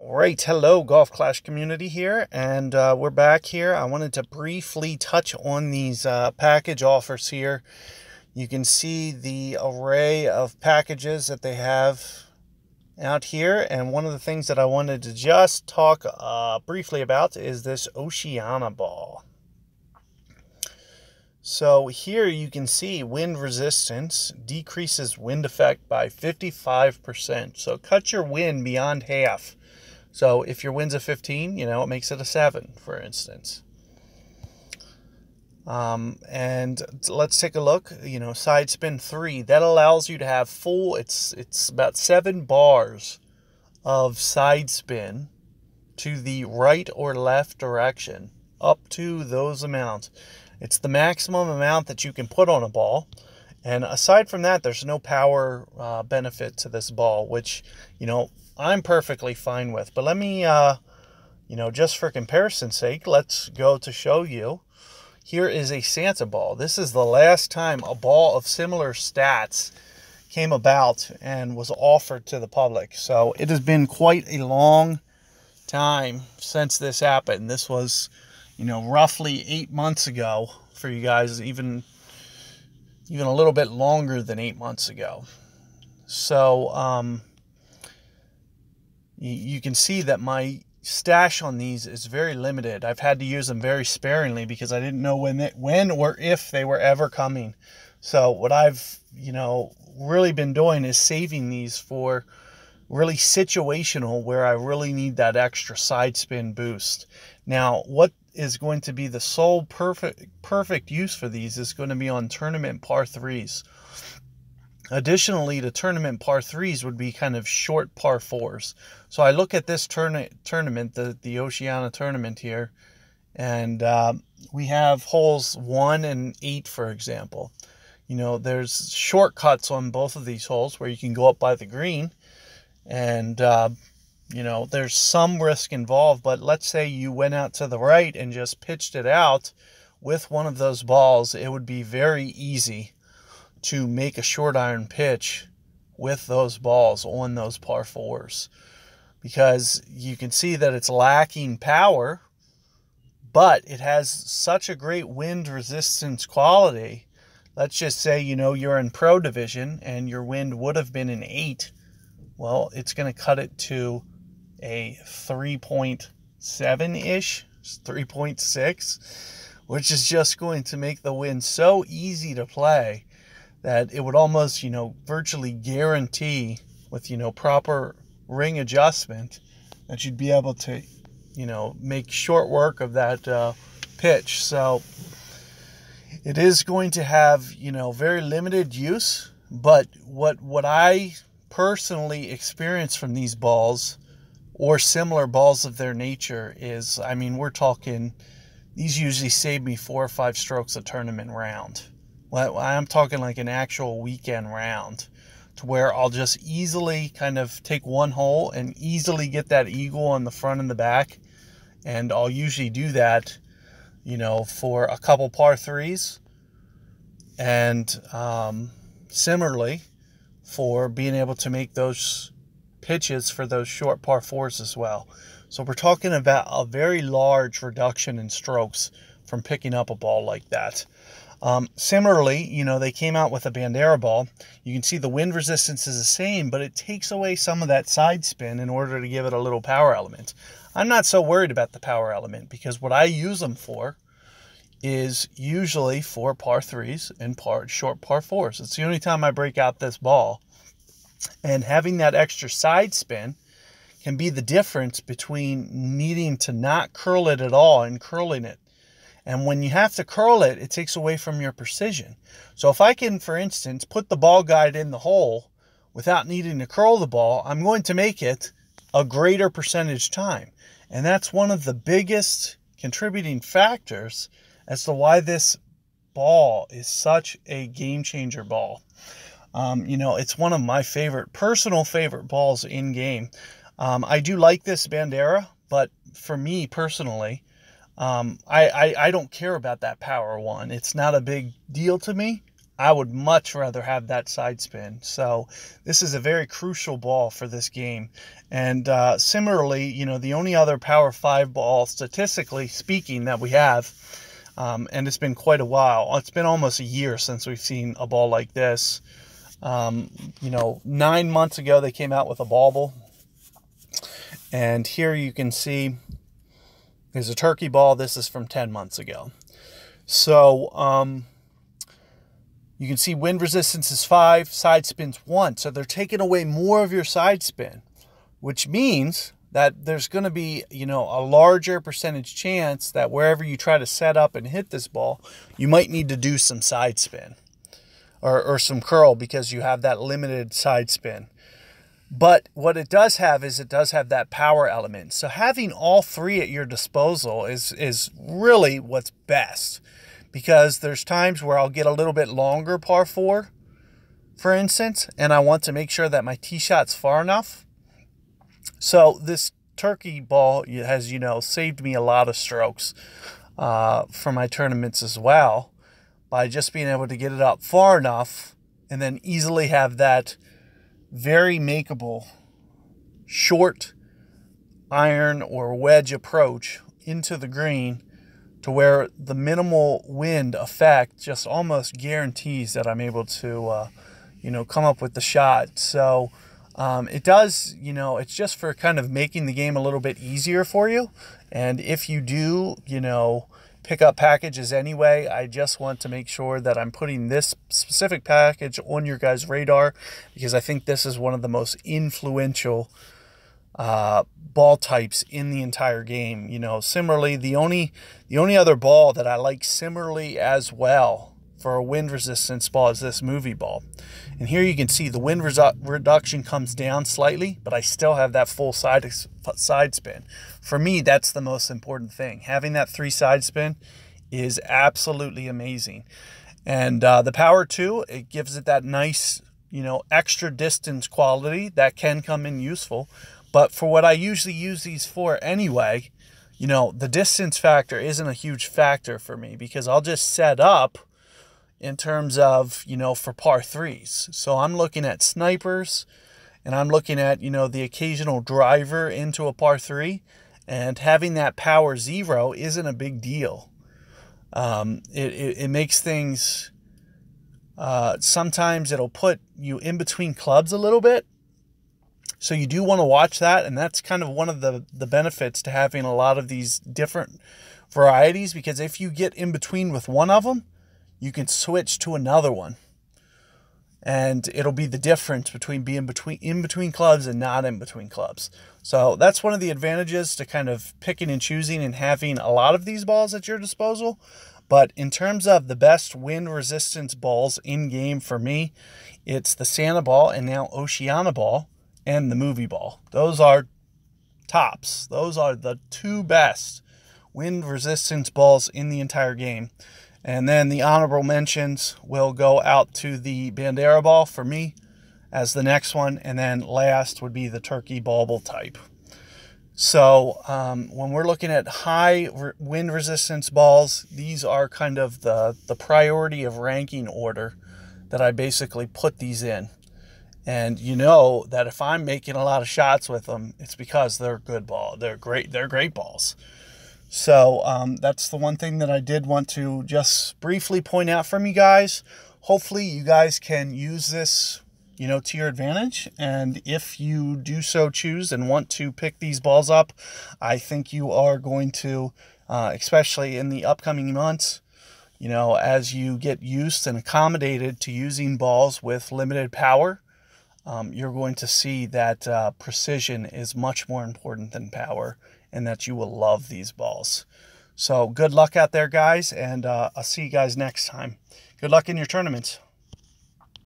Right, hello Golf Clash community here, and we're back here. I wanted to briefly touch on these package offers here. You can see the array of packages that they have out here, and one of the things that I wanted to just talk briefly about is this Oceania Ball. So here you can see wind resistance decreases wind effect by 55%. So cut your wind beyond half. So if your wind's a 15, it makes it a 7, for instance. And let's take a look. Side spin 3, that allows you to have full, it's about 7 bars of side spin to the right or left direction, up to those amounts. It's the maximum amount that you can put on a ball. And aside from that, there's no power benefit to this ball, which, I'm perfectly fine with. But let me, just for comparison's sake, let's go to show you. Here is a Santa ball. This is the last time a ball of similar stats came about and was offered to the public. So it has been quite a long time since this happened. This was, roughly 8 months ago for you guys, even a little bit longer than 8 months ago. So, you can see that my stash on these is very limited. I've had to use them very sparingly because I didn't know when or if they were ever coming. So what I've, really been doing is saving these for really situational where I really need that extra side spin boost. Now, what is going to be the sole perfect use for these is going to be on tournament par 3s. Additionally, the tournament par 3s would be kind of short par 4s. So I look at this tournament, the Oceania tournament here, and we have holes 1 and 8, for example. There's shortcuts on both of these holes where you can go up by the green, and there's some risk involved. But let's say you went out to the right and just pitched it out with one of those balls. It would be very easy to make a short iron pitch with those balls on those par 4s, because you can see that it's lacking power, but it has such a great wind resistance quality. Let's just say, you're in pro division and your wind would have been an 8. Well, it's going to cut it to a 3.7-ish, 3.6, which is just going to make the wind so easy to play that it would almost, virtually guarantee with, proper ring adjustment that you'd be able to, make short work of that pitch. So it is going to have, very limited use. But what I personally experience from these balls or similar balls of their nature is, we're talking, these usually save me 4 or 5 strokes a tournament round. Well, I'm talking like an actual weekend round, to where I'll just easily kind of take one hole and easily get that eagle on the front and the back. And I'll usually do that, for a couple par 3s. And similarly, for being able to make those pitches for those short par 4s as well. So we're talking about a very large reduction in strokes from picking up a ball like that. Similarly, they came out with a BANDERA ball. You can see the wind resistance is the same, but it takes away some of that side spin in order to give it a little power element. I'm not so worried about the power element, because what I use them for is usually for par 3s and short par 4s. It's the only time I break out this ball. And having that extra side spin can be the difference between needing to not curl it at all and curling it. And when you have to curl it, it takes away from your precision. So if I can, for instance, put the ball guide in the hole without needing to curl the ball, I'm going to make it a greater percentage time. And that's one of the biggest contributing factors as to why this ball is such a game changer ball. It's one of my personal favorite balls in game. I do like this BANDERA, but for me personally, I don't care about that power one. It's not a big deal to me. I would much rather have that side spin. So this is a very crucial ball for this game. And similarly, you know, the only other Power 5 ball, statistically speaking, that we have, and it's been quite a while. It's been almost a year since we've seen a ball like this. You know, 9 months ago, they came out with a bauble. And here you can see there's a turkey ball. This is from 10 months ago. So you can see wind resistance is 5, side spin's 1. So they're taking away more of your side spin, which means that there's going to be, you know, a larger percentage chance that wherever you try to set up and hit this ball, you might need to do some side spin or some curl because you have that limited side spin. But what it does have is it does have that power element. So having all three at your disposal is really what's best, because there's times where I'll get a little bit longer par 4, for instance, and I want to make sure that my tee shot's far enough. So this turkey ball has, you know, saved me a lot of strokes for my tournaments as well, by just being able to get it up far enough and then easily have that very makeable short iron or wedge approach into the green, to where the minimal wind effect just almost guarantees that I'm able to, you know, come up with the shot. So it does, you know, it's just for kind of making the game a little bit easier for you. And if you do, you know, pick up packages anyway, I just want to make sure that I'm putting this specific package on your guys' radar, because I think this is one of the most influential ball types in the entire game. You know, similarly, the only other ball that I like similarly as well for a wind resistance ball is this movie ball. And here you can see the wind reduction comes down slightly, but I still have that full side spin. For me, that's the most important thing. Having that 3 side spin is absolutely amazing. And the Power 2, it gives it that nice, you know, extra distance quality that can come in useful. But for what I usually use these for anyway, you know, the distance factor isn't a huge factor for me, because I'll just set up in terms of, you know, for par 3s. So I'm looking at snipers, and I'm looking at, you know, the occasional driver into a par 3, and having that power 0 isn't a big deal. It makes things, sometimes it'll put you in between clubs a little bit. So you do want to watch that, and that's kind of one of the benefits to having a lot of these different varieties, because if you get in between with one of them, you can switch to another one, and it'll be the difference between being in between clubs and not in between clubs. So that's one of the advantages to kind of picking and choosing and having a lot of these balls at your disposal. But in terms of the best wind resistance balls in game for me, it's the Santa ball, and now Oceania ball, and the movie ball. Those are tops. Those are the 2 best wind resistance balls in the entire game. And then the honorable mentions will go out to the BANDERA ball for me as the next one. And then last would be the turkey bauble type. So when we're looking at high wind resistance balls, these are kind of the priority of ranking order that I basically put these in. And you know that if I'm making a lot of shots with them, it's because they're good ball. They're great balls. So that's the one thing that I did want to just briefly point out from you guys. Hopefully you guys can use this, you know, to your advantage. And if you do so choose and want to pick these balls up, I think you are going to, especially in the upcoming months, you know, as you get used and accommodated to using balls with limited power, you're going to see that precision is much more important than power, and that you will love these balls. So good luck out there, guys, and I'll see you guys next time. Good luck in your tournaments.